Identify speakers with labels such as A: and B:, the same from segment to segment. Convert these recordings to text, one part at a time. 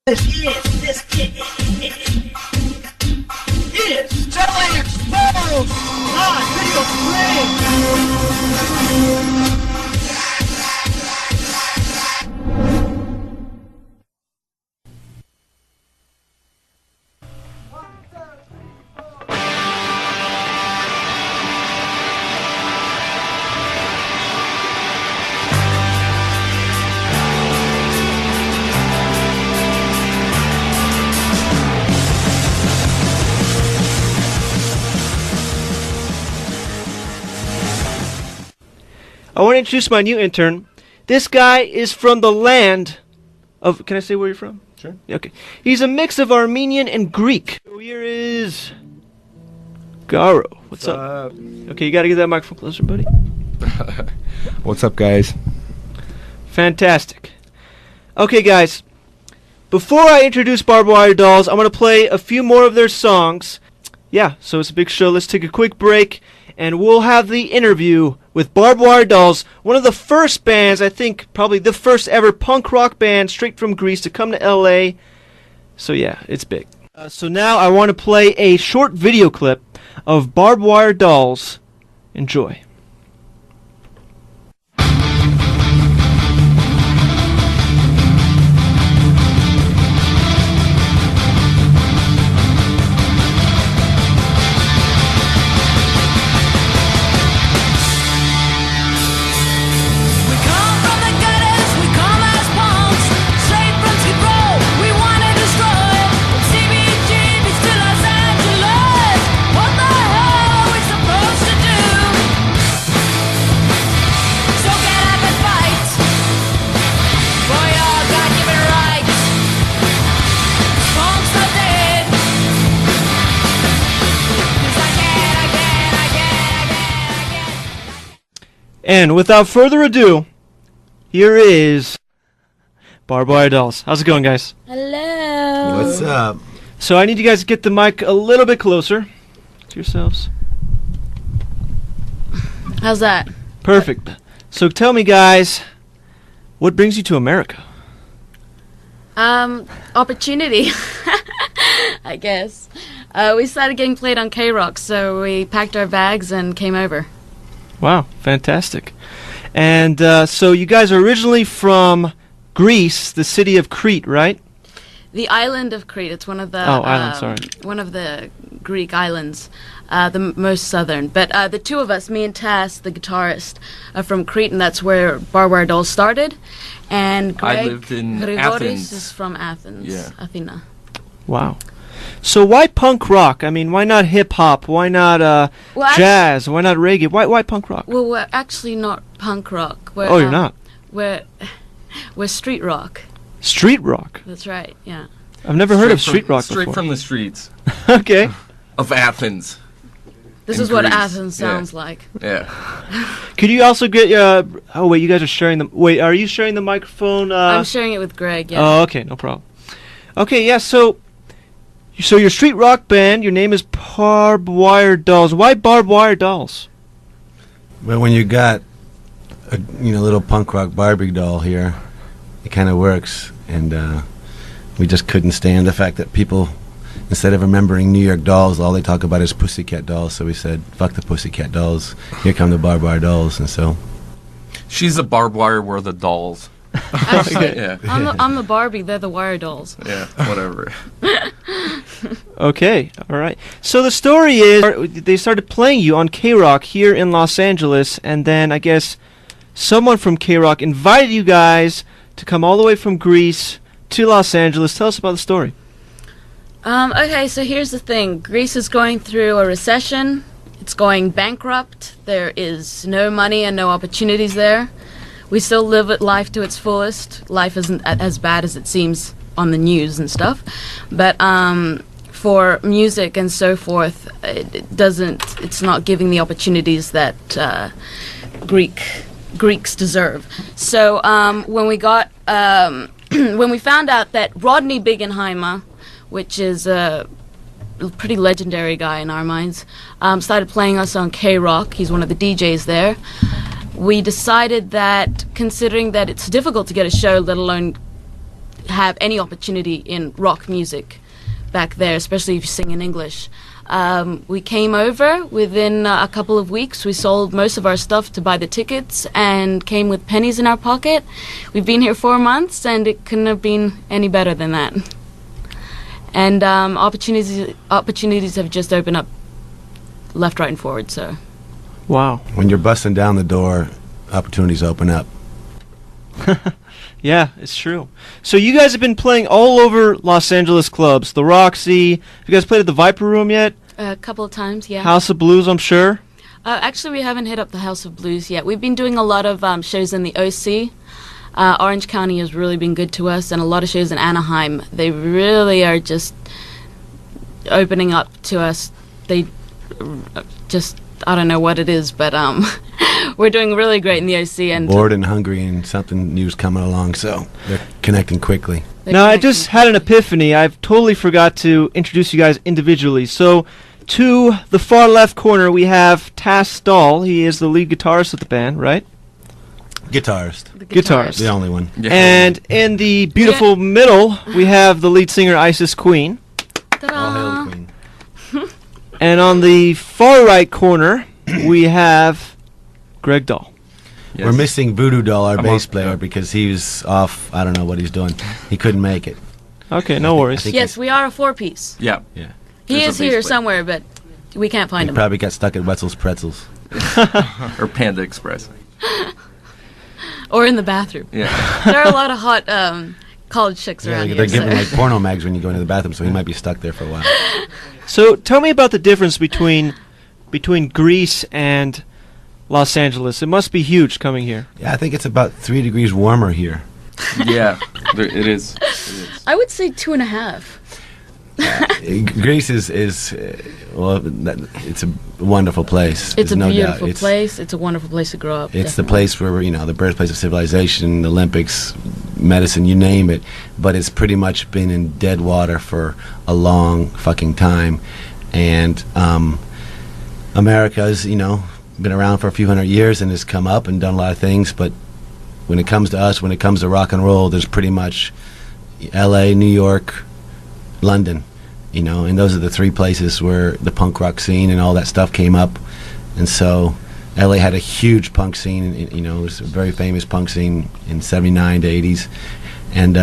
A: This is LAXposed on video play.
B: I want to introduce my new intern. This guy is from the land of... Can I say where you're from?
C: Sure.
B: Okay. He's a mix of Armenian and Greek. Here is... Garo. What's up? Okay, you got to get that microphone closer, buddy.
C: What's up, guys?
B: Fantastic. Okay, guys. Before I introduce Barb Wire Dolls, I'm going to play a few more of their songs. Yeah, so it's a big show. Let's take a quick break, and we'll have the interview with Barb Wire Dolls, one of the first bands, I think probably the first ever punk rock band straight from Greece to come to LA. So yeah, it's big. So now I want to play a short video clip of Barb Wire Dolls. Enjoy. And without further ado, here is Barb Wire Dolls. How's it going, guys?
D: Hello.
C: What's up?
B: So I need you guys to get the mic a little bit closer to yourselves.
D: How's that?
B: Perfect. So tell me, guys, what brings you to America?
D: Opportunity, I guess. We started getting played on K-Rock, so we packed our bags and came over.
B: Wow, fantastic. And so you guys are originally from Greece, the city of Crete, right?
D: The island of Crete. It's one of the one of the Greek islands, the most southern. But the two of us, me and Tass, the guitarist, are from Crete, and that's where Barb Wire Dolls started. And Greg
E: I lived in
D: Grigoris
E: Athens.
D: is from Athens,
E: Yeah.
D: Athena.
B: Wow. So why punk rock? I mean, why not hip-hop? Why not jazz? Why not reggae? Why punk rock?
D: Well, we're actually not punk rock. We're,
B: Oh, you're not?
D: We're street rock.
B: Street rock?
D: That's right, yeah.
B: I've never heard of street rock
E: Straight
B: before.
E: from the streets
B: Okay.
E: of Athens.
D: This
E: in
D: is what
E: Greece.
D: Athens
E: Yeah.
D: sounds like.
E: Yeah.
B: Could you also get oh wait, you guys are sharing the wait, are you sharing the microphone?
D: I'm sharing it with Greg, yeah.
B: Oh, okay, no problem. Okay, yeah, so your street rock band, your name is Barb Wire Dolls. Why Barb Wire Dolls?
F: Well, when you got a little punk rock Barbie doll here, it kind of works. And we just couldn't stand the fact that people, instead of remembering New York Dolls, all they talk about is Pussycat Dolls. So we said, fuck the Pussycat Dolls. Here come the Barb Wire Dolls. And so
E: She's the barbed wire, we're the dolls.
D: Actually,
E: Yeah.
D: I'm the Barbie, they're the Wire Dolls.
E: Yeah, whatever.
B: Okay, all right. So the story is they started playing you on K-Rock here in Los Angeles, and then I guess someone from K-Rock invited you guys to come all the way from Greece to Los Angeles. Tell us about the story.
D: Okay, so here's the thing. Greece is going through a recession. It's going bankrupt. There is no money and no opportunities there. We still live life to its fullest. Life isn't as bad as it seems on the news and stuff. But for music and so forth, it's not giving the opportunities that Greeks deserve. So when we got when we found out that Rodney Biggenheimer, which is a pretty legendary guy in our minds, started playing us on K-Rock. He's one of the DJs there. We decided that, considering that it's difficult to get a show, let alone have any opportunity in rock music back there, especially if you sing in English. We came over within a couple of weeks. We sold most of our stuff to buy the tickets and came with pennies in our pocket. We've been here 4 months, and it couldn't have been any better than that. And opportunities have just opened up left, right, and forward. So,
B: Wow.
F: When you're busting down the door, opportunities open up.
B: Yeah, it's true. So you guys have been playing all over Los Angeles clubs. The Roxy. Have you guys played at the Viper Room yet?
D: a couple of times, yeah.
B: House of Blues, I'm sure.
D: Actually, we haven't hit up the House of Blues yet. We've been doing a lot of shows in the OC. Orange County has really been good to us, and a lot of shows in Anaheim. They really are just opening up to us. They just, I don't know what it is, but we're doing really great in the OC. And
F: Bored and hungry, and something new's coming along, so they're connecting quickly.
B: Now, I just had an epiphany. I've totally forgot to introduce you guys individually. So, to the far left corner, we have Tass Stahl. He is the lead guitarist of the band, right?
F: Guitarist.
B: Guitarist.
F: The only one.
E: Yeah.
B: And in the beautiful middle, we have the lead singer, Isis Queen.
F: All hail the Queen.
B: And on the far right corner, we have Greg Dahl.
E: Yes.
F: We're missing Voodoo Doll, our
E: I'm
F: bass
E: on-
F: player,
E: yeah.
F: because he was off. I don't know what he's doing. He couldn't make it.
B: Okay, no worries.
F: think
D: Yes, we are a four-piece.
E: Yeah.
F: Yeah.
D: He
E: There's a
D: is here
E: bass player.
D: somewhere, but we can't find
F: He
D: him.
F: probably got stuck at Wetzel's Pretzels.
E: Or Panda Express.
D: Or in the bathroom.
E: Yeah.
D: There are a lot of hot college chicks
F: Yeah,
D: around
F: they're
D: here.
F: giving
D: so-
F: like porno mags when you go into the bathroom, so he might be stuck there for a while.
B: So, tell me about the difference between Greece and Los Angeles. It must be huge coming here.
F: Yeah, I think it's about 3 degrees warmer here.
E: Yeah. It is. It is.
D: I would say 2.5.
F: Greece is well, it's a wonderful place.
D: It's
F: There's
D: a
F: no doubt.
D: beautiful
F: It's-
D: place. It's a wonderful place to grow up.
F: It's the
D: definitely.
F: place where, the birthplace of civilization, the Olympics, medicine, you name it. But it's pretty much been in dead water for a long fucking time. And America's, been around for a few hundred years and has come up and done a lot of things. But when it comes to us, when it comes to rock and roll, there's pretty much L.A., New York, London. And those are the 3 places where the punk rock scene and all that stuff came up. And so LA had a huge punk scene, and, it was a very famous punk scene in 79 to 80s. And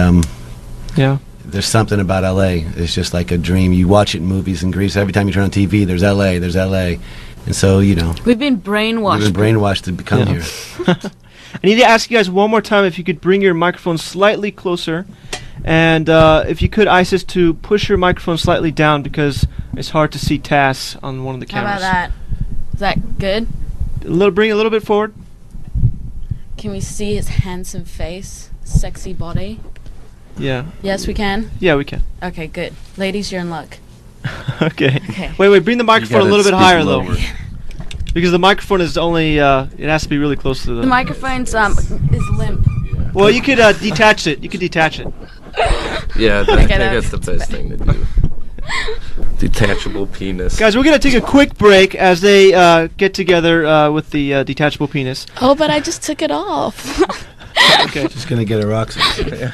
B: Yeah.
F: there's something about LA. It's just like a dream. You watch it in movies in Greece. Every time you turn on TV, there's LA, there's LA. And so,
D: We've been brainwashed.
F: we've been brainwashed to come
B: Yeah.
F: here.
B: I need to ask you guys one more time if you could bring your microphone slightly closer. And if you could, Isis, to push your microphone slightly down because it's hard to see Tass on one of the
D: How
B: cameras.
D: about that? Is that good?
B: Bring it a little bit forward.
D: Can we see his handsome face, sexy body?
B: Yeah.
D: Yes, we can.
B: Yeah, we can.
D: Okay, good. Ladies, you're in luck.
B: Okay.
D: Okay.
B: Wait, bring the microphone a
E: You
B: little
E: gotta
B: bit
E: speak
B: higher,
E: lower.
B: though. Because the microphone is only, it has to be really close to the...
D: The microphone's is limp.
B: Well, you could detach it. You could detach it.
E: Yeah, I
D: Okay,
E: think that's the best thing to do. Detachable penis.
B: Guys, we're going to take a quick break as they get together with the detachable penis.
D: Oh, but I just took it off.
B: Okay.
F: Just going to get a rock.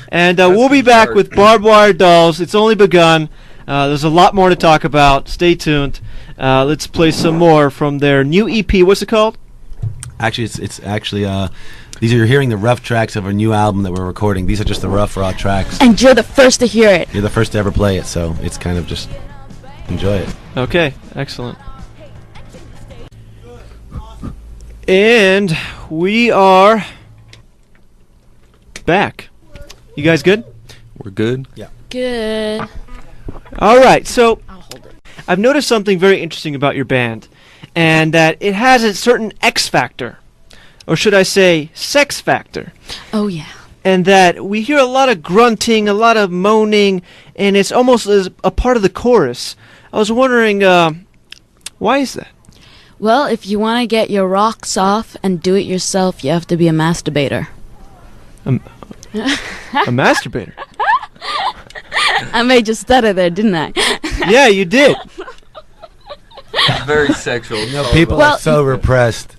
B: And we'll be back
E: hard.
B: with Barb Wire Dolls. It's only begun. There's a lot more to talk about. Stay tuned. Let's play some more from their new EP. What's it called?
F: Actually, it's actually, these are, you're hearing the rough tracks of a new album that we're recording. These are just the rough, raw tracks.
D: And you're the first to hear it.
F: You're the first to ever play it, so it's kind of just enjoy it.
B: Okay, excellent. And we are back. You guys good?
E: We're good.
D: Good.
B: All right, so
D: I'll hold it.
B: I've noticed something very interesting about your band, and that it has a certain X factor, or should I say sex factor,
D: Oh, yeah.
B: and that we hear a lot of grunting, a lot of moaning, and it's almost as a part of the chorus. I was wondering, why is that?
D: Well, if you want to get your rocks off and do it yourself, you have to be a masturbator.
B: A masturbator?
D: I made you stutter there, didn't I?
B: Yeah, you did.
E: Very sexual.
F: People
D: Well,
F: are so repressed.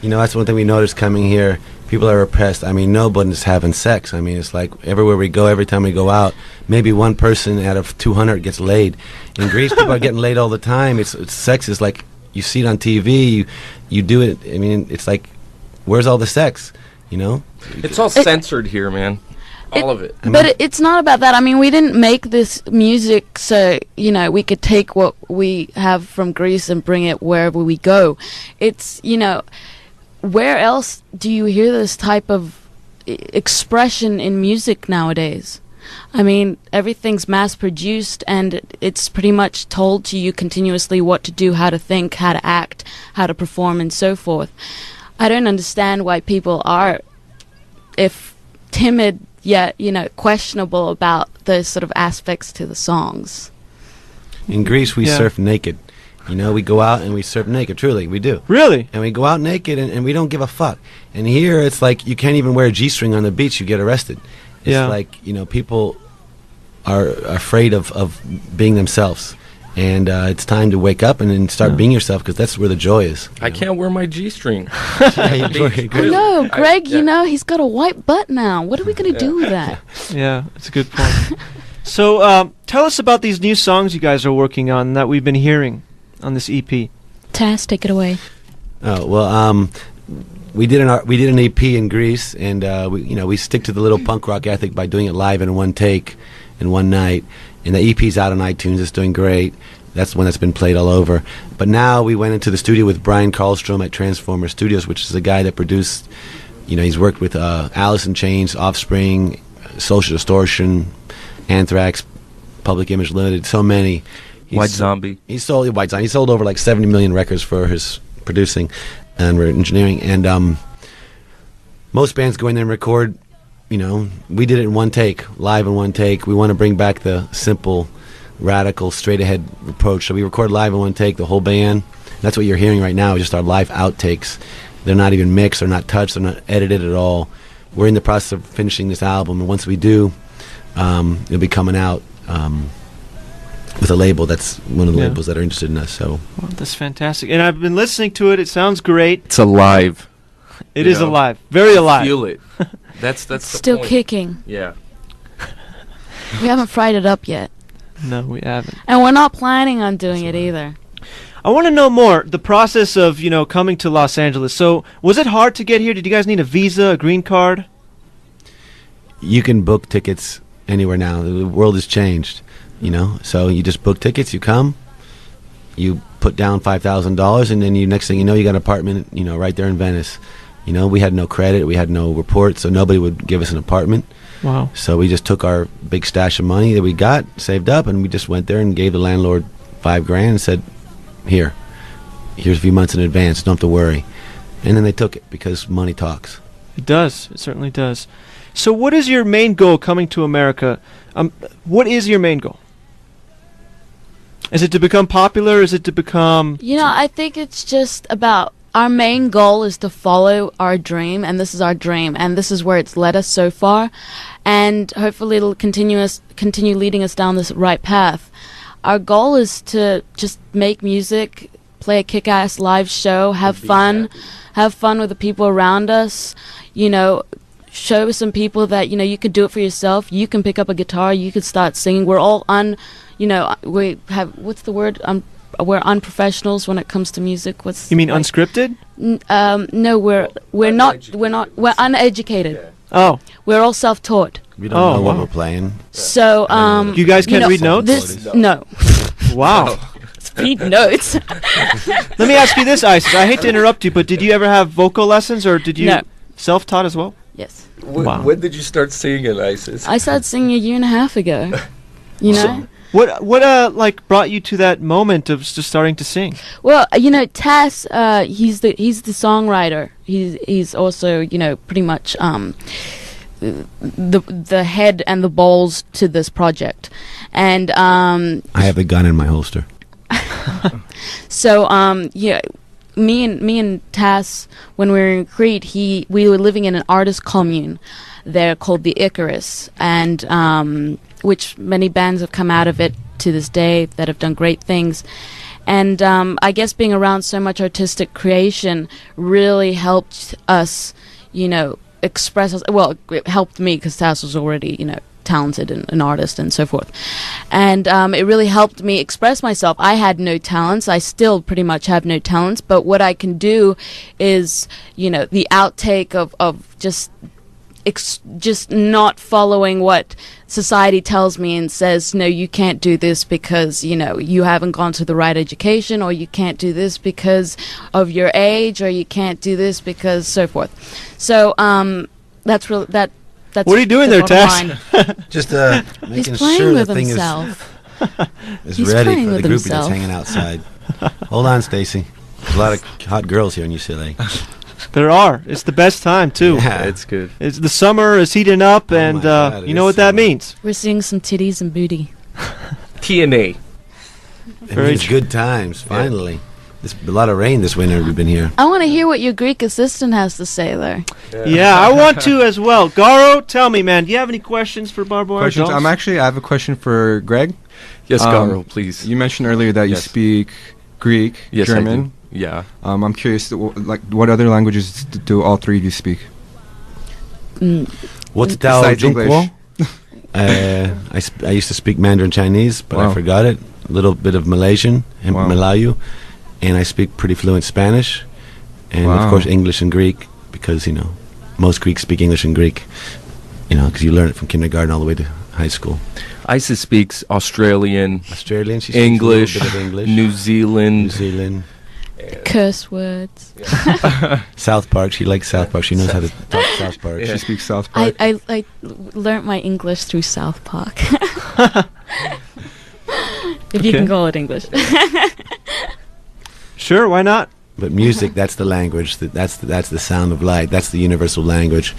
F: You know, that's one thing we noticed coming here. People are repressed. I mean, nobody's having sex. I mean, it's like everywhere we go, every time we go out, maybe one person out of 200 gets laid. In Greece, people are getting laid all the time. It's sex is like, you see it on TV, you do it. I mean, it's like, where's all the sex, you know?
E: It's all censored here, man. All of it.
D: But it's not about that. I mean, we didn't make this music so, you know, we could take what we have from Greece and bring it wherever we go. It's, you know, where else do you hear this type of expression in music nowadays? I mean, everything's mass-produced, and it's pretty much told to you continuously what to do, how to think, how to act, how to perform, and so forth. I don't understand why people are, if timid, yet, you know, questionable about those sort of aspects to the songs.
F: In Greece, we surf naked. You know, we go out and we surf naked. Truly, we do.
B: Really?
F: And we go out naked, and we don't give a fuck. And here, it's like you can't even wear a G-string on the beach. You get arrested. It's like, you know, people are afraid of being themselves. And it's time to wake up and then start being yourself, because that's where the joy is.
E: I can't wear my G-string.
D: I know, Greg, you know, he's got a white butt now. What are we going to do with that?
B: Yeah, that's a good point. So, tell us about these new songs you guys are working on that we've been hearing on this EP.
D: Taz, take it away.
F: Oh, well, we did an EP in Greece, and we stick to the little punk rock ethic by doing it live in one take, in one night. And the EP's out on iTunes. It's doing great. That's one that's been played all over. But now we went into the studio with Brian Karlstrom at Transformer Studios, which is the guy that produced. You know, he's worked with Alice in Chains, Offspring, Social Distortion, Anthrax, Public Image Limited. So many.
E: White Zombie.
F: He sold White Zombie. He sold over like 70 million records for his producing and engineering. And most bands go in there and record. You know, we did it in one take, live in one take. We want to bring back the simple, radical, straight-ahead approach. So we record live in one take, the whole band. That's what you're hearing right now, just our live outtakes. They're not even mixed, they're not touched, they're not edited at all. We're in the process of finishing this album, and once we do, it'll be coming out with a label that's one of the labels that are interested in us. So
B: that's fantastic. And I've been listening to it. It sounds great.
E: It's alive.
B: It is alive. Very alive.
E: Feel it. That's the
D: still
E: point.
D: Kicking.
E: Yeah.
D: We haven't fried it up yet.
B: No, we haven't.
D: And we're not planning on doing it either.
B: I want to know more, the process of, you know, coming to Los Angeles. So, was it hard to get here? Did you guys need a visa, a green card?
F: You can book tickets anywhere now. The world has changed, you know. So you just book tickets, you come, you put down $5,000, and then next thing you know, you got an apartment, you know, right there in Venice. You know, we had no credit, we had no report, so nobody would give us an apartment.
B: Wow.
F: So we just took our big stash of money that we got, saved up, and we just went there and gave the landlord $5,000 and said, here's a few months in advance, don't have to worry. And then they took it, because money talks.
B: It does. It certainly does. So what is your main goal coming to America? What is your main goal? Is it to become popular? Is it to become...
D: You know, I think it's just about... Our main goal is to follow our dream, and this is our dream, and this is where it's led us so far, and hopefully it'll continue leading us down this right path. Our goal is to just make music, play a kick-ass live show, have fun with the people around us, you know, show some people that, you know, you can do it for yourself, you can pick up a guitar, you can start singing. We're all we have, what's the word? We're unprofessionals when it comes to music.
B: You mean unscripted?
D: No, we're not. We're uneducated.
E: Yeah.
B: Oh,
D: we're all self-taught.
F: We don't know what we're playing.
D: So,
B: you guys can't read notes?
D: No.
B: Wow.
D: Read notes.
B: Let me ask you this, Isis. I hate to interrupt you, but did you ever have vocal lessons, or did you self-taught as well?
D: Yes.
B: Wow.
E: When did you start singing, Isis?
D: I started singing a year and a half ago. You know.
B: What brought you to that moment of just starting to sing?
D: Well, you know, Taz, he's the songwriter. He's also, you know, pretty much the head and the balls to this project. And
F: I have a gun in my holster.
D: So yeah, me and Taz, when we were in Crete, we were living in an artist commune there called the Icarus, and which many bands have come out of it to this day that have done great things. And I guess being around so much artistic creation really helped us, express us. Well, it helped me because Taz was already, talented and an artist and so forth. And it really helped me express myself. I had no talents. I still pretty much have no talents. But what I can do is, the outtake of just not following what society tells me and says, no, you can't do this because, you haven't gone to the right education, or you can't do this because of your age, or you can't do this because so forth. So that's really that's
B: what are you doing
D: the
B: there,
D: bottom
B: Tash?
D: line.
F: Just
D: He's
F: making
D: playing
F: sure the
D: with
F: thing
D: himself.
F: is
D: He's
F: ready
D: playing
F: for the
D: with
F: groupie
D: himself.
F: that's hanging outside. Hold on, Stacy. There's a lot of hot girls here in UCLA.
B: There are. It's the best time too.
F: Yeah.
E: It's good.
B: It's the summer is heating up,
F: Oh
B: and
F: my God, it
B: you know
F: is
B: what that
F: summer.
B: means.
D: We're seeing some titties and booty.
E: TNA.
B: Very
F: It's
B: true.
F: good times, finally. There's a lot of rain this winter we've been here.
D: I want to hear what your Greek assistant has to say there.
B: Yeah, I want to as well. Garo, tell me, man, do you have any questions for Barb Wire
C: Questions?
B: Dolls?
C: I have a question for Greg.
E: Yes,
C: Um,
E: Garo, please.
C: You mentioned earlier that you
E: Yes.
C: speak Greek,
E: Yes, I
C: German.
E: do. Yeah.
C: I'm curious, what other languages do all three of you speak?
F: What's Tao
C: Besides English.
F: Jungwo? I used to speak Mandarin Chinese, but I
C: Wow.
F: forgot it. A little bit of Malaysian and
C: Wow.
F: Malayu. And I speak pretty fluent Spanish. And, of
C: Wow.
F: course, English and Greek, because, most Greeks speak English and Greek, because you learn it from kindergarten all the way to high school.
E: Isa speaks Australian,
F: Australian, she speaks
E: English,
F: a little bit of English.
E: New Zealand.
F: New Zealand.
D: Curse words.
F: South Park. She likes South Park. She knows how to talk South Park.
C: She speaks South Park.
D: I learnt my English through South Park. If you
B: Okay.
D: can call it English.
B: Sure, why not?
F: But music, that's the language. That's the sound of light. That's the universal language,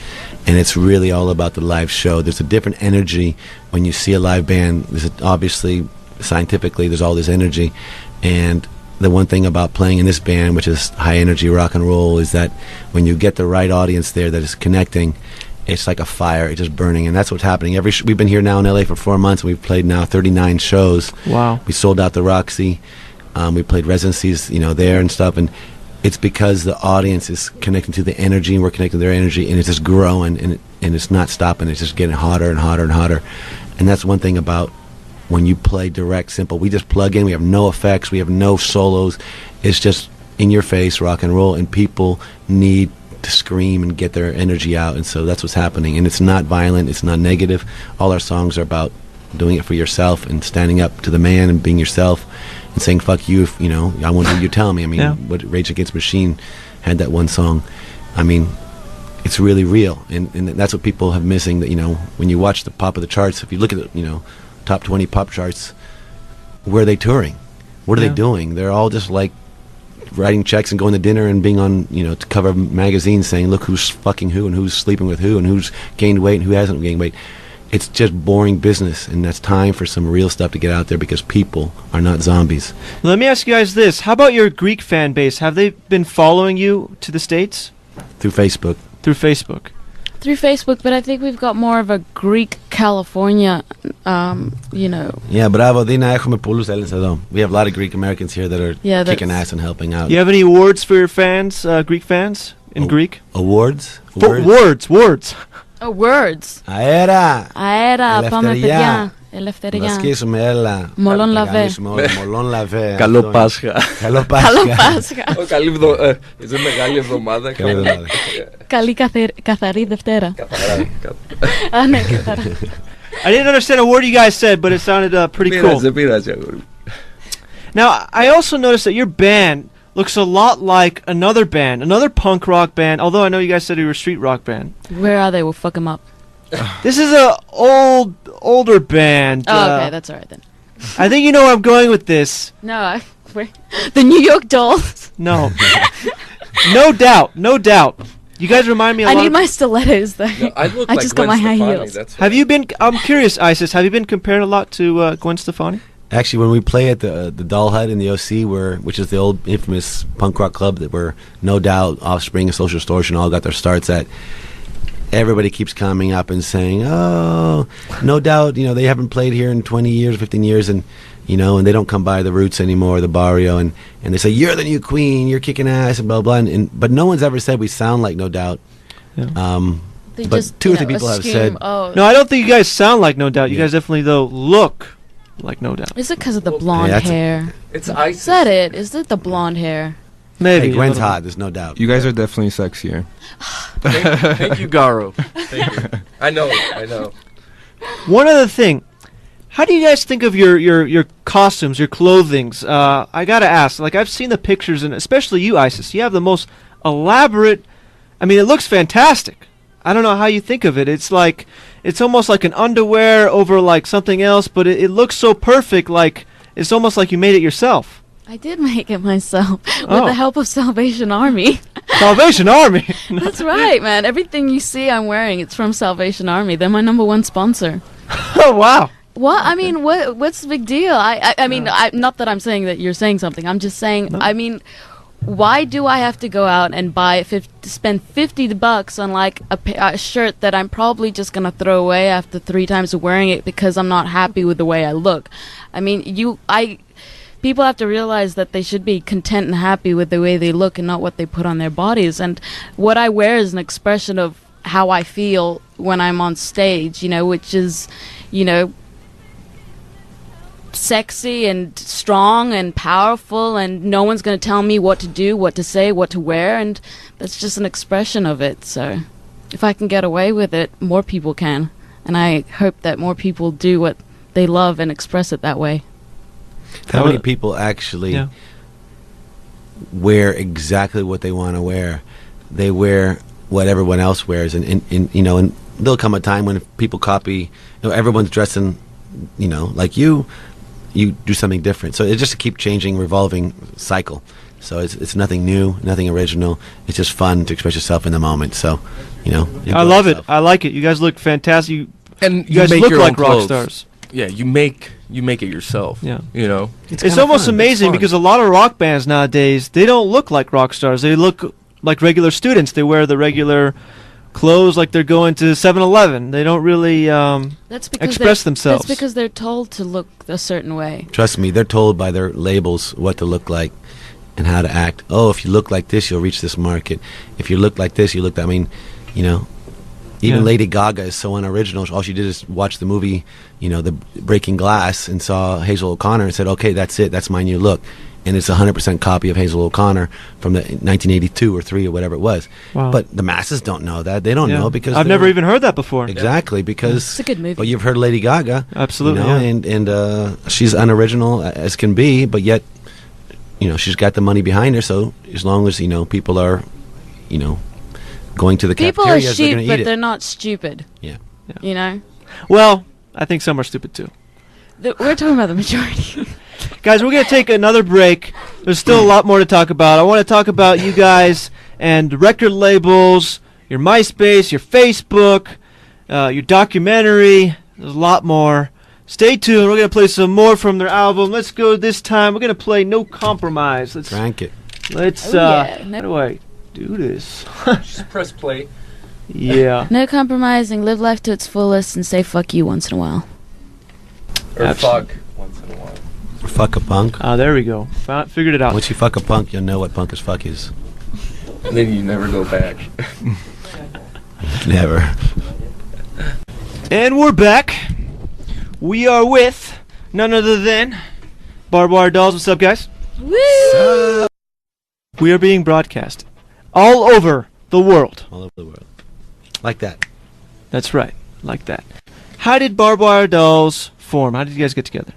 F: and it's really all about the live show. There's a different energy when you see a live band. Obviously, scientifically, there's all this energy, and the one thing about playing in this band, which is high energy rock and roll, is that when you get the right audience there that is connecting, it's like a fire. It's just burning, and that's what's happening. We've been here now in LA for 4 months, and we've played now 39 shows.
B: Wow.
F: We sold out the Roxy. We played residencies, there and stuff, and it's because the audience is connecting to the energy, and we're connecting to their energy, and it's just growing, and it's not stopping. It's just getting hotter and hotter and hotter, and that's one thing about when you play direct, simple. We just plug in. We have no effects. We have no solos. It's just in your face rock and roll, and people need to scream and get their energy out, and so that's what's happening. And it's not violent. It's not negative. All our songs are about doing it for yourself and standing up to the man and being yourself and saying fuck you if I won't do you tell me. I mean,
B: Yeah.
F: what Rage Against the Machine had that one song. I mean, it's really real, and that's what people have missing. That when you watch the pop of the charts, if you look at the top 20 pop charts, where are they touring? What are
B: Yeah.
F: they doing? They're all just like writing checks and going to dinner and being on to cover magazines saying look who's fucking who and who's sleeping with who and who's gained weight and who hasn't gained weight. It's just boring business, and that's time for some real stuff to get out there because people are not zombies.
B: Let me ask you guys this. How about your Greek fan base? Have they been following you to the States?
F: Through Facebook.
B: Through Facebook.
D: Through Facebook, but I think we've got more of a Greek California,
F: Yeah, bravo, Dina, έχουμε πολλούς Έλληνες εδώ. We have a lot of Greek Americans here that are
D: Yeah,
F: kicking
D: that's-
F: ass and helping out.
B: Do you have any awards for your fans, Greek fans, in
F: Oh.
B: Greek?
F: Awards?
B: Words.
D: Oh, words.
F: Αέρα!
D: Αέρα, πάμε
F: Ελευθεριά.
D: παιδιά.
F: Να
D: Ελευθεριά.
F: σκίσουμε, έλα.
D: Μολόν
F: Να
D: λαβέ.
F: γαμίσουμε όλα, Μολόν λαβέ.
E: Καλό
F: Αυτό είναι.
E: Πάσχα.
F: Καλό
D: Καλό
F: Πάσχα.
D: Πάσχα.
E: Είσαι μεγάλη εβδομάδα.
F: Καλή εβδομάδα.
D: Καλή καθαρή Δευτέρα.
E: Καθαρά.
D: Α, ναι, καθαρά.
B: I didn't understand a word you guys said, but it sounded pretty cool.
E: Πειράζει, πειράζει, αγόρι.
B: Now, I also noticed that your band looks a lot like another band, another punk rock band, although I know you guys said you were a street rock band.
D: Where are they? We'll fuck them up.
B: This is a older band.
D: Oh, okay, that's alright then.
B: I think you know where I'm going with this.
D: No, the New York Dolls.
B: No. No doubt. You guys remind me a
D: I
B: lot
D: need
B: of-
D: my stilettos though.
E: No, I look
D: I
E: like
D: just got
E: Gwen
D: my high
E: Stefani,
D: heels.
E: that's
B: Have you been, I'm curious, Isis, have you been compared a lot to Gwen Stefani?
F: Actually, when we play at the Doll Hut in the OC, which is the old infamous punk rock club that were No Doubt, Offspring, and Social Distortion all got their starts at, everybody keeps coming up and saying, oh, No Doubt, they haven't played here in 20 years, 15 years, and you know, and they don't come by the Roots anymore, the Barrio, and they say, you're the new Queen, you're kicking ass, and blah, blah, but no one's ever said we sound like No Doubt.
B: Yeah.
D: They
F: but
D: just,
F: two or three
D: know,
F: people have
D: assume,
F: said,
D: oh,
B: No, I don't think you guys sound like No Doubt. You
F: Yeah.
B: guys definitely, though, look like No Doubt.
D: is it because of the blonde
F: that's
D: hair?
E: It's
D: Is
E: ISIS.
D: that it? Is it the blonde hair?
B: Maybe.
F: hey,
B: a
F: Gwen's
B: little
F: hot, there's no doubt.
C: You guys are definitely sexier.
E: Thank you, Garo. Thank you. I know.
B: bit. One other thing. How do you guys think of your costumes, your clothings? I gotta ask. Like, I've seen the pictures, and especially you, Isis. You have the most elaborate. I mean, it looks fantastic. I don't know how you think of it. It's like, it's almost like an underwear over like something else, but it looks so perfect. Like, it's almost like you made it yourself.
D: I did make it myself with
B: Oh.
D: the help of Salvation Army.
B: Salvation Army.
D: That's right, man. Everything you see I'm wearing, it's from Salvation Army. They're my #1 sponsor.
B: Oh wow.
D: What? I mean, what's the big deal? I mean, not that I'm saying that you're saying something. I'm just saying, I mean, why do I have to go out and spend $50 on like a shirt that I'm probably just gonna throw away after 3 times of wearing it because I'm not happy with the way I look? I mean, people have to realize that they should be content and happy with the way they look and not what they put on their bodies. And what I wear is an expression of how I feel when I'm on stage, you know, which is, you know, sexy and strong and powerful, and no one's going to tell me what to do, what to say, what to wear, and that's just an expression of it. So if I can get away with it, more people can, and I hope that more people do what they love and express it that way.
F: How many people actually wear exactly what they want to wear? They wear what everyone else wears, and you know, and there'll come a time when people copy. You know, everyone's dressing, you know, like you do something different. So it's just a keep changing, revolving cycle. So it's nothing new, nothing original. It's just fun to express yourself in the moment. So, you know,
B: I love it. I like it. You guys look fantastic.
E: And
B: You guys
E: make
B: look
E: your
B: like
E: own
B: rock
E: clothes.
B: stars.
E: Yeah, you make it yourself.
B: Yeah.
E: You know.
B: It's
F: kinda
B: almost
F: fun.
B: amazing
E: It's fun.
B: because a lot of rock bands nowadays, they don't look like rock stars. They look like regular students. They wear the regular clothes like they're going to 7-Eleven. They don't really
D: That's because
B: express themselves.
D: That's because they're told to look a certain way.
F: Trust me, they're told by their labels what to look like and how to act. Oh, if you look like this, you'll reach this market. If you look like this, you look that. I mean, you know, even
B: Yeah.
F: Lady Gaga is so unoriginal. All she did is watch the movie, you know, The Breaking Glass, and saw Hazel O'Connor and said, okay, that's it. That's my new look. And it's a 100% copy of Hazel O'Connor from the 1982 or 3 or whatever it was.
B: Wow.
F: But the masses don't know that. They don't
B: Yeah.
F: know because
B: I've never even heard that before.
F: Exactly, because
D: It's a good movie.
F: well, you've heard Lady Gaga,
B: Absolutely,
F: you know,
B: yeah.
F: and she's unoriginal as can be, but yet, you know, she's got the money behind her. So as long as, you know, people are, you know, going to the
D: People are
F: cafeterias, they're
D: sheep,
F: going to
D: but
F: eat
D: they're
F: it.
D: not stupid.
F: Yeah.
D: You know?
B: Well, I think some are stupid too.
D: We're talking about the majority.
B: Guys, we're going to take another break. There's still a lot more to talk about. I want to talk about you guys and record labels, your MySpace, your Facebook, your documentary. There's a lot more. Stay tuned. We're going to play some more from their album. Let's go this time. We're going to play No Compromise. Let's
F: Crank it.
B: let's
D: Oh, yeah.
B: how do I do this?
E: Just press play.
B: Yeah.
D: No compromising, live life to its fullest, and say fuck you once in a while.
E: Or
B: Absolutely.
E: fuck once in a while.
F: Fuck a punk.
B: There we go. Figured it out.
F: Once you fuck a punk, you'll know what punk as fuck is.
E: And then you never go back.
F: Never.
B: And we're back. We are with none other than Barb Wire Dolls. What's up, guys?
D: Woo!
B: We are being broadcast all over the world.
F: All over the world. Like that.
B: That's right, like that. How did Barb Wire Dolls form? How did you guys get together?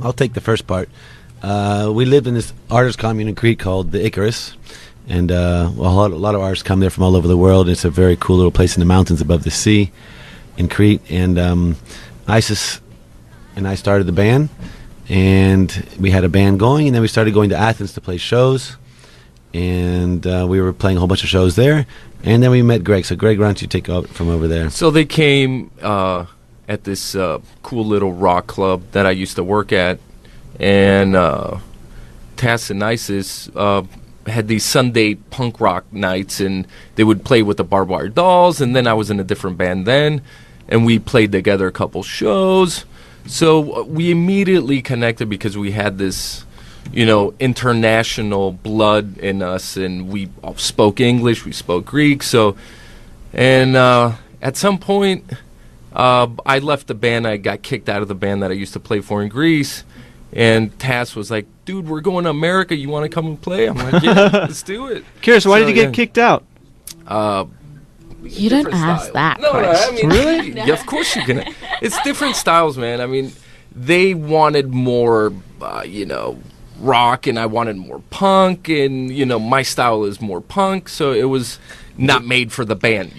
F: I'll take the first part. We lived in this artist commune in Crete called the Icarus. And a lot of artists come there from all over the world. It's a very cool little place in the mountains above the sea in Crete. And Isis and I started the band. And we had a band going. And then we started going to Athens to play shows. And we were playing a whole bunch of shows there. And then we met Greg. So, Greg, why don't you take over from over there?
E: So they came at this cool little rock club that I used to work at, and Tass and Isis had these Sunday punk rock nights, and they would play with the Barb Wire Dolls, and then I was in a different band then, and we played together a couple shows. So we immediately connected because we had this, international blood in us, and we all spoke English, we spoke Greek. So, and at some point, I left the band. I got kicked out of the band that I used to play for in Greece. And Tass was like, dude, we're going to America. You want to come and play? I'm like, yeah, let's do it.
B: Curious, why did you get kicked out?
D: You don't ask that question.
E: Really? Yeah, of course you can. It's different styles, man. I mean, they wanted more, rock, and I wanted more punk, and, my style is more punk, so it was not made for the band,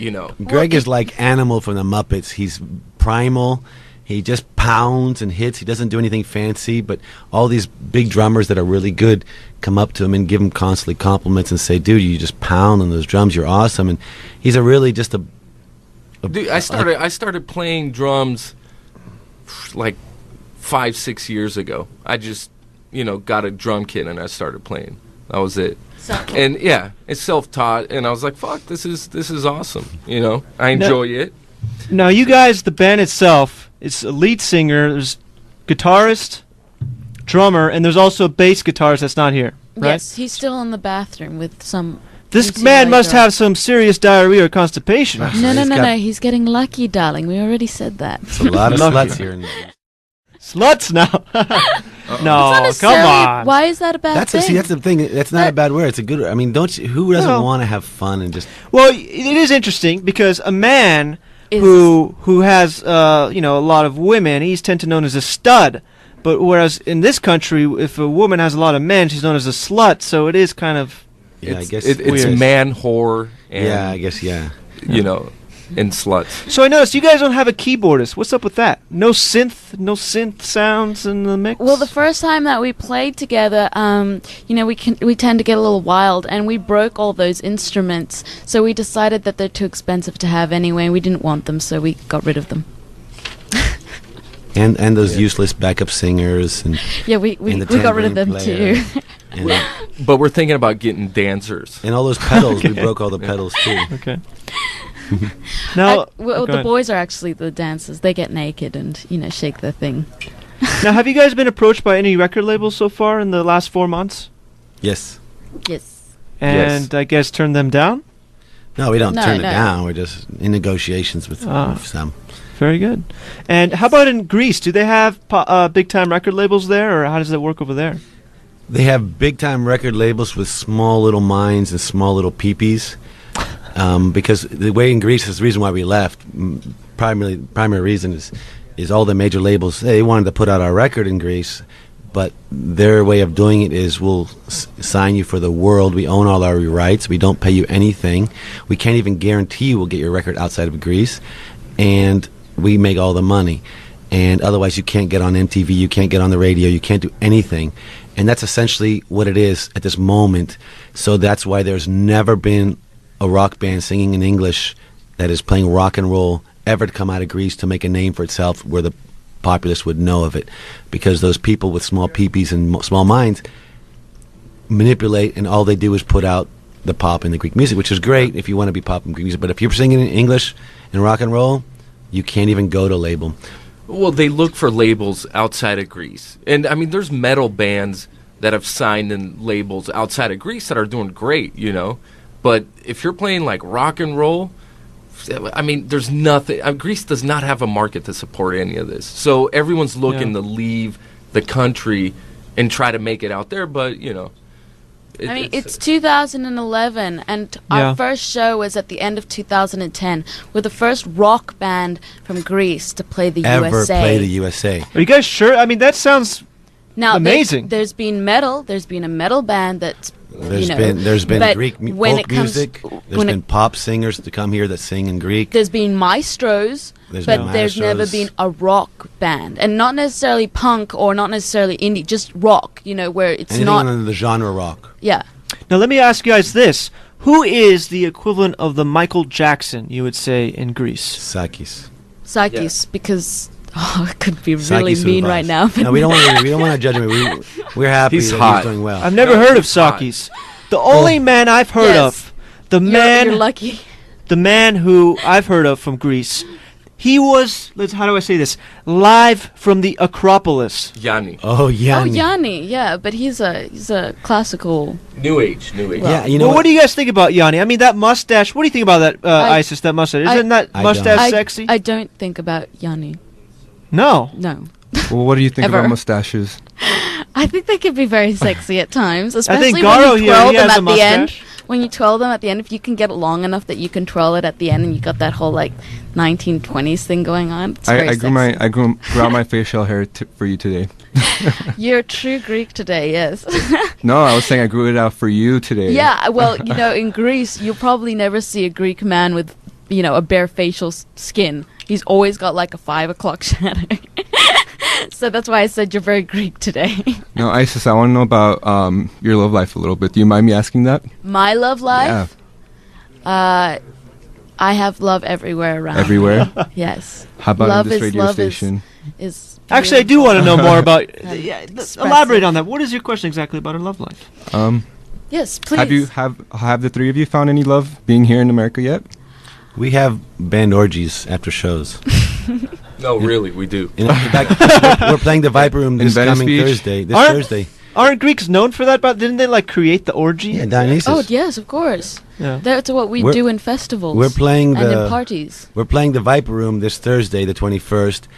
F: Greg is like Animal from the Muppets. He's primal. He just pounds and hits. He doesn't do anything fancy, but all these big drummers that are really good come up to him and give him constantly compliments and say, dude, you just pound on those drums. You're awesome. And he's Dude,
E: I started playing drums like 5-6 years ago. I just, got a drum kit and I started playing. That was it. And yeah, it's self-taught, and I was like, fuck, this is awesome. I enjoy it.
B: Now, you guys, the band itself, it's a lead singer, there's guitarist, drummer, and there's also a bass guitarist that's not here, right?
D: Yes, he's still in the bathroom with some...
B: This man must have some serious diarrhea or constipation.
D: No, he's getting lucky, darling. We already said that.
F: It's a lot of sluts here.
B: Sluts now? No, come on.
D: Why is that a bad thing?
F: See, that's the thing. That's not a bad word. It's a good word. I mean, who doesn't want to have fun and just...
B: Well, it is interesting because a man who has, a lot of women, he's tend to known as a stud. But whereas in this country, if a woman has a lot of men, she's known as a slut. So it is kind of...
F: Yeah, I guess
E: it's man whore. And,
F: yeah, I guess, yeah.
E: And sluts.
B: So I noticed you guys don't have a keyboardist. What's up with that? No synth sounds in the mix?
D: Well, the first time that we played together, we tend to get a little wild, and we broke all those instruments. So we decided that they're too expensive to have anyway. We didn't want them, so we got rid of them.
F: and those useless backup singers. And
D: yeah, we got rid of them too.
E: But we're thinking about getting dancers.
F: And all those pedals, we broke all the pedals too.
B: Okay. Now,
D: the boys are actually the dancers. They get naked and, shake their thing.
B: Now, have you guys been approached by any record labels so far in the last 4 months?
F: Yes.
D: Yes.
B: And I guess turned them down?
F: No, we don't turn it down. We're just in negotiations with some.
B: Very good. And how about in Greece? Do they have big-time record labels there, or how does that work over there?
F: They have big-time record labels with small little minds and small little peepees. Because the way in Greece is the reason why we left. Primary reason is all the major labels, they wanted to put out our record in Greece, but their way of doing it is we'll sign you for the world. We own all our rights. We don't pay you anything. We can't even guarantee you we'll get your record outside of Greece, and we make all the money. And otherwise you can't get on MTV, you can't get on the radio, you can't do anything. And that's essentially what it is at this moment. So that's why there's never been a rock band singing in English that is playing rock and roll ever to come out of Greece to make a name for itself where the populace would know of it, because those people with small peepees and small minds manipulate, and all they do is put out the pop and the Greek music, which is great if you want to be pop and Greek music, but if you're singing in English and rock and roll, you can't even go to label.
E: Well, they look for labels outside of Greece, and I mean there's metal bands that have signed in labels outside of Greece that are doing great, But if you're playing like rock and roll, I mean, there's nothing. Greece does not have a market to support any of this. So everyone's looking to leave the country and try to make it out there. But,
D: it's 2011, and our first show was at the end of 2010. We're the first rock band from Greece to play the USA.
F: Ever play the USA.
B: Are you guys sure? I mean, that sounds amazing.
D: There's been metal. There's been a metal band that's...
F: There's been Greek folk music. There's been pop singers to come here that sing in Greek.
D: There's been maestros, there's never been a rock band, and not necessarily punk or not necessarily indie, just rock. Where it's
F: anything
D: not
F: under the genre rock.
D: Yeah.
B: Now let me ask you guys this: who is the equivalent of the Michael Jackson, you would say, in Greece?
F: Sakis,
D: because. Oh, it could be really mean right now.
F: No, we don't want to judge him. We're happy
E: he's
F: that
E: hot.
F: he's doing well.
B: I've never heard of Sakis. The only man I've heard of,
D: you're lucky.
B: The man who I've heard of from Greece, He was, how do I say this? Live from the Acropolis.
E: Yanni.
F: Oh, yeah.
D: Oh, Yanni, yeah, but he's a classical.
E: New age.
F: Yeah, you know
B: Well, what do you guys think about Yanni? I mean, that mustache. What do you think about that, Isis? That mustache. Isn't that
F: I
B: mustache
F: don't.
B: sexy?
D: I don't think about Yanni.
B: No.
D: No.
C: Well, what do you think
D: Ever.
C: about mustaches?
D: I think they could be very sexy at times,
B: I
D: especially
B: think
D: when
B: Garo
D: you
B: here,
D: twirl
B: he
D: them
B: has a
D: at the end.
B: mustache.
D: When you twirl them at the end, if you can get it long enough that you can twirl it at the end, and you got that whole like 1920s thing going on. It's very
C: I
D: sexy.
C: grew out my facial hair for you today.
D: You're a true Greek today, yes.
C: No, I was saying I grew it out for you today.
D: Yeah, well, in Greece, you'll probably never see a Greek man with, a bare facial skin. He's always got like a 5 o'clock shadow. So that's why I said you're very Greek today.
C: No, Isis, I want to know about your love life a little bit. Do you mind me asking that?
D: My love
C: Yeah.
D: life? I have love everywhere around.
C: Everywhere?
D: Yes.
C: How about
D: Love
C: in this
D: is-
C: radio
D: love is-
C: station?
D: Is
B: Actually, I do want to know more about.
D: And expressive.
B: Elaborate on that. What is your question exactly about her love life?
D: Yes, please.
C: Have the three of you found any love being here in America yet?
F: We have band orgies after shows.
E: No, really, we do.
F: In fact, we're playing the Viper Room
C: In
F: this
C: Venice
F: coming
C: Beach?
F: Thursday. This
B: Aren't-
F: Thursday.
B: Aren't Greeks known for that? But didn't they like create the orgy?
F: Yeah, Dionysus.
D: Oh, yes, of course.
B: Yeah.
D: That's what we
F: We're-
D: do in festivals.
F: we're playing
D: and
F: the-
D: in parties.
F: We're playing the Viper Room this Thursday, the 21st,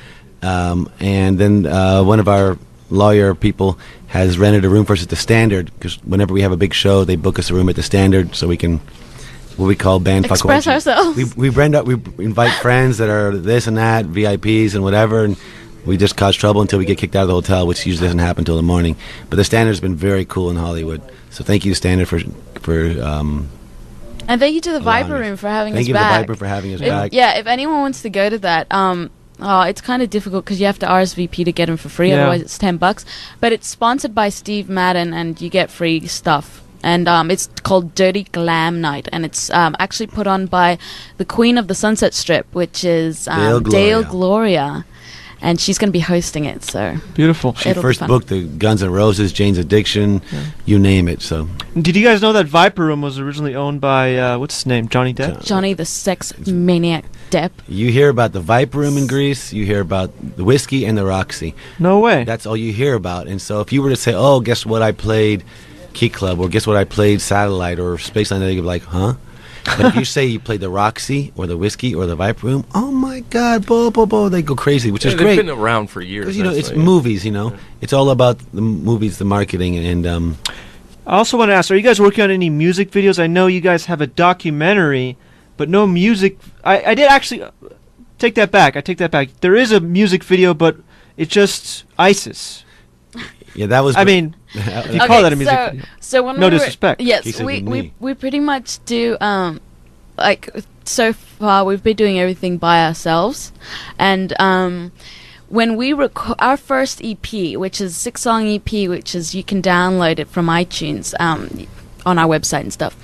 F: and then one of our lawyer people has rented a room for us at the Standard, because whenever we have a big show, they book us a room at the Standard so we can, what we call band fuck
D: Express
F: orgy.
D: ourselves.
F: We invite friends that are this and that, VIPs and whatever, and we just cause trouble until we get kicked out of the hotel, which usually doesn't happen until the morning. But the Standard's been very cool in Hollywood, so thank you to Standard for
D: And thank you to the
F: allowing
D: Viper
F: us.
D: Room for having
F: Thank
D: us
F: you to the
D: back.
F: Viper for having us
D: If-
F: back.
D: Yeah, if anyone wants to go to that, it's kind of difficult because you have to RSVP to get them for free.
B: Yeah.
D: Otherwise, it's $10. But it's sponsored by Steve Madden, and you get free stuff. And it's called Dirty Glam Night, and it's actually put on by the Queen of the Sunset Strip, which is
F: Dale
D: Dale
F: Gloria.
D: Gloria, and she's going to be hosting it. So
B: Beautiful.
F: She
D: It'll be
F: first
D: fun.
F: booked the Guns N' Roses, Jane's Addiction, you name it. So
B: Did you guys know that Viper Room was originally owned by what's his name? Johnny Depp.
D: Johnny the Sex Maniac Depp.
F: you hear about the Viper Room in Greece, you hear about the whiskey and the Roxy.
B: No way.
F: That's all you hear about. And so if you were to say, "Oh, guess what I played Key Club," or "Guess what I played Satellite," or Spaceline, they'd be like, "Huh?" But if you say you played the Roxy or the whiskey or the Viper Room, oh my God, they go crazy, which is
E: They've
F: great.
E: been around for years.
F: Because
E: that's
F: it's
E: why,
F: movies. It's all about the movies, the marketing, and
B: I also want to ask: are you guys working on any music videos? I know you guys have a documentary, but no music. I did actually take that back. I take that back. There is a music video, but it's just ISIS.
F: yeah, that was.
B: I mean, if you call that a music video.
D: So when
B: No
D: we were-
B: disrespect.
F: He
D: Yes,
F: said
D: we,
F: with
D: we
F: me.
D: we pretty much do like so far we've been doing everything by ourselves, and when we our first EP, which is a 6-song EP, which is you can download it from iTunes on our website and stuff.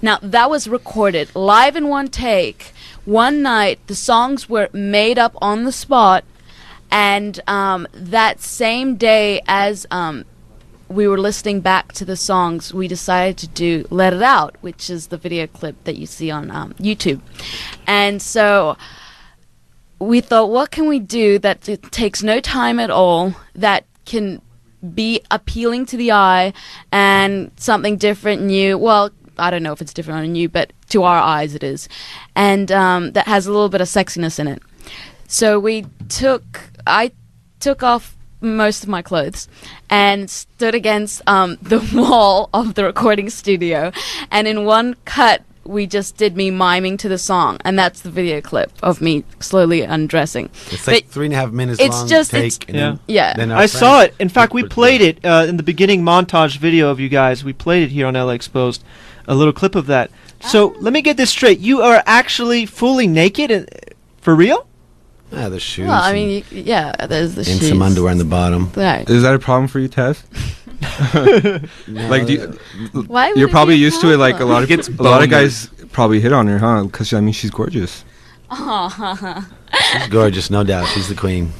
D: Now that was recorded live in one take, one night. The songs were made up on the spot, and that same day as we were listening back to the songs, we decided to do Let It Out, which is the video clip that you see on YouTube. And so we thought, what can we do that it takes no time at all, that can be appealing to the eye and something different, new? Well, I don't know if it's different or new, but to our eyes it is. And that has a little bit of sexiness in it. So I took off most of my clothes and stood against the wall of the recording studio, and in one cut we just did me miming to the song, and that's the video clip of me slowly undressing.
F: it's like
D: But
F: 3.5 minutes
D: it's
F: long
D: just-
F: take.
D: it's-
F: and then,
D: Yeah.
F: then our
B: I saw
F: friends-
B: it. In fact, we played it in the beginning montage video of you guys. We played it here on LAXposed, a little clip of that. So let me get this straight. You are actually fully naked for real?
F: Ah, the shoes.
D: Well, I mean, there's the
F: and
D: shoes.
F: some underwear on the bottom.
D: Right.
C: Is that a problem for you, Tess?
F: No,
C: Like,
D: Why would
C: you're
D: it
C: probably
D: be a
C: used to it. Like a lot of
E: Gets
C: a lot of
E: boner.
C: guys probably hit on her, huh? Because I mean, she's gorgeous.
F: She's gorgeous, no doubt. She's the queen.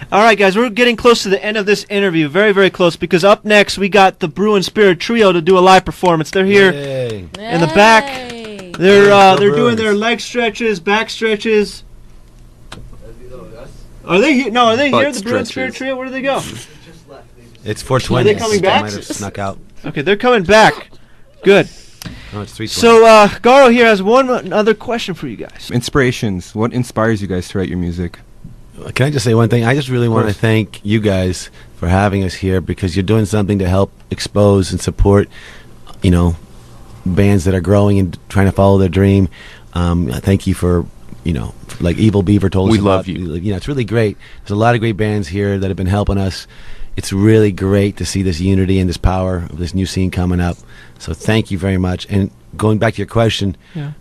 B: All right, guys, we're getting close to the end of this interview. Very, very close, because up next we got the Brew and Spirit Trio to do a live performance. They're here
F: Yay.
B: in the back.
D: Yay.
B: They're doing their leg stretches, back stretches. Are they here? No, are they
E: Butt
B: here? The Bruins Spirit
E: stretches.
B: Trio. Where did they go?
F: It's 420.
B: Are they coming back?
F: Might have snuck out.
B: Okay, they're coming back. Good.
F: No, it's 320.
B: So Garo here has one other question for you guys.
C: Inspirations. What inspires you guys to write your music?
F: Can I just say one thing? I just really want to thank you guys for having us here because you're doing something to help expose and support, bands that are growing and trying to follow their dream. Thank you for, like Evil Beaver told us
E: We
F: about.
E: love you.
F: It's really great. There's a lot of great bands here that have been helping us. It's really great to see this unity and this power of this new scene coming up. So thank you very much. And going back to your question,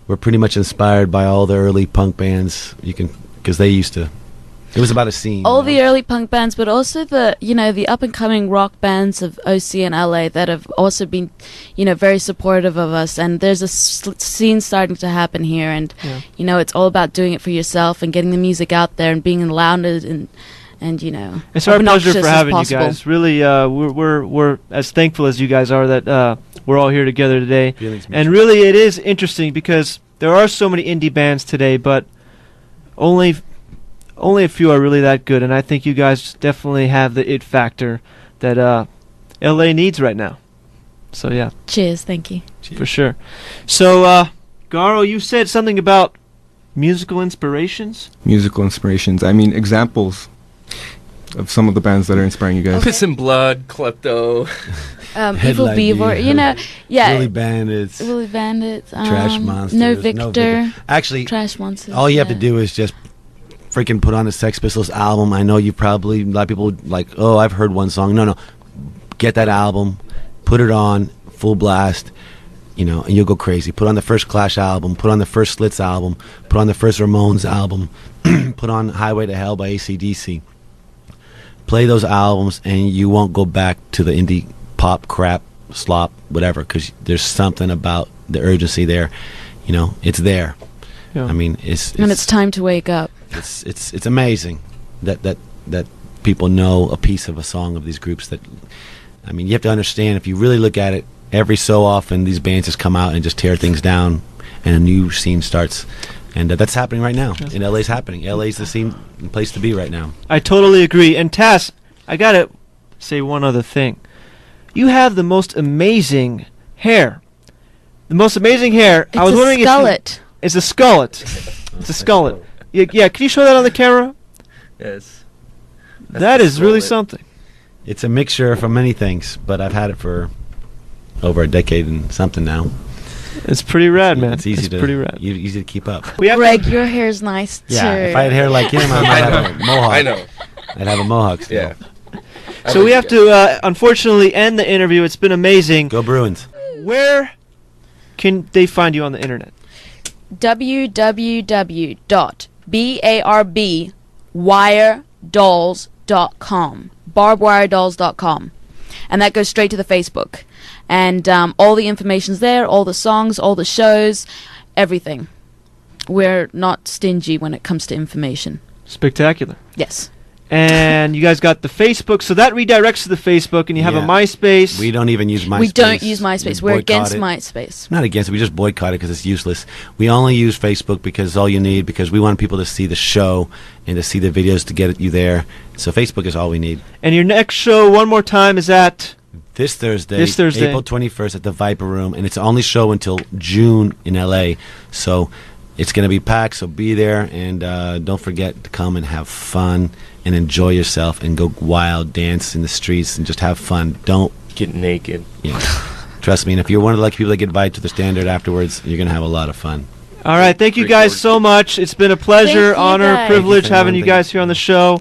F: we're pretty much inspired by all the early punk bands. Because they used to. It was about a scene.
D: All the early punk bands, but also the up and coming rock bands of OC and LA that have also been, very supportive of us. And there's a scene starting to happen here, and it's all about doing it for yourself and getting the music out there and being loud and
B: It's our pleasure
D: obnoxious
B: for
D: as
B: having you
D: possible.
B: guys. Really, we're as thankful as you guys are that we're all here together today.
F: Feelings
B: And
F: mutual.
B: really, it is interesting because there are so many indie bands today, but only a few are really that good. And I think you guys definitely have the it factor that LA needs right now. So yeah,
D: Cheers, thank you.
B: for sure. So Garo, you said something about musical inspirations.
C: Musical inspirations. I mean, examples of some of the bands that are inspiring you guys.
E: Piss and Blood, Klepto.
D: Evil
F: Headlight
D: Beaver,
F: Beaver. Willy Bandits,
D: Willy Bandits,
F: Trash Monsters.
D: No Victor,
F: Actually,
D: Trash Monsters.
F: all you have to
D: yeah.
F: do is just freaking put on the Sex Pistols album. I know you probably, a lot of people like, oh, I've heard one song. No. Get that album, put it on, full blast, and you'll go crazy. Put on the first Clash album, put on the first Slits album, put on the first Ramones album, put on Highway to Hell by AC/DC. Play those albums and you won't go back to the indie pop crap, slop, whatever, because there's something about the urgency there. It's there.
B: Yeah.
F: I mean,
D: It's time to wake up.
F: it's amazing that people know a piece of a song of these groups. I mean, you have to understand, if you really look at it, every so often these bands just come out and just tear things down and a new scene starts, and that's happening right now. In LA's happening. LA's the scene place to be right now.
B: I totally agree. And Tass, I gotta say one other thing. You have the most amazing hair. The most amazing hair.
D: It's
B: I was
D: a
B: wondering
D: skullet.
B: It's a skullet. It's a skullet. Yeah, can you show that on the camera?
E: Yes.
B: That is really something.
F: It's a mixture from many things, but I've had it for over a decade and something now.
B: It's pretty rad, man.
F: It's easy
B: pretty rad.
F: easy to keep up.
B: We have
D: Greg, your hair's nice too.
F: Yeah, if I had hair like him, I might have a mohawk.
E: I know.
F: I'd have a mohawk still.
E: Yeah.
B: so we have to, unfortunately, end the interview. It's been amazing.
F: Go Bruins.
B: Where can they find you on the internet?
D: www.barbwiredolls.com. barbwiredolls.com. And that goes straight to the Facebook. And all the information's there, all the songs, all the shows, everything. We're not stingy when it comes to information.
B: Spectacular.
D: Yes.
B: And you guys got the Facebook, so that redirects to the Facebook, and you have a
F: Yeah.
B: MySpace.
F: We don't even use MySpace.
D: We don't use MySpace.
F: We
D: We're
F: boycott
D: against
F: it.
D: MySpace.
F: Not against it. We just boycott it because it's useless. We only use Facebook because it's all you need, because we want people to see the show and to see the videos to get you there. So Facebook is all we need.
B: And your next show, one more time, is at...
F: This Thursday,
B: April
F: April 21st at the Viper Room, and it's the only show until June in LA. So it's going to be packed, so be there, and don't forget to come and have fun and enjoy yourself and go wild, dance in the streets, and just have fun. Don't
E: Get naked.
F: trust me. And if you're one of the lucky people that get invited to the Standard afterwards, you're going to have a lot of fun.
B: All right, thank you
E: Great
B: guys
E: work.
B: so much. It's been a pleasure,
D: Thank you,
B: honor,
D: guys.
B: privilege
F: Thank you for
B: having you
F: everything.
B: guys here on the show.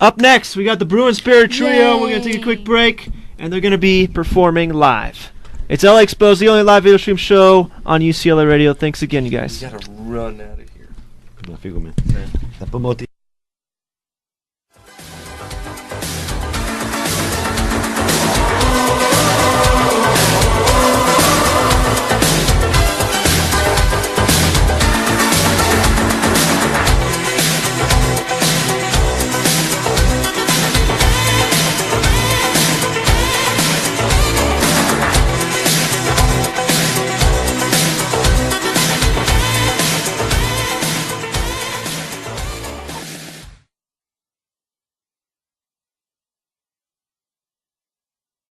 B: Up next, we got the Bruin Spirit Trio. We're going to take a
D: Yay.
B: quick break, and they're going to be performing live. It's LAXposed, the only live video stream show on UCLA Radio. Thanks again, you guys.
E: We gotta run out of here.
F: Figo, man.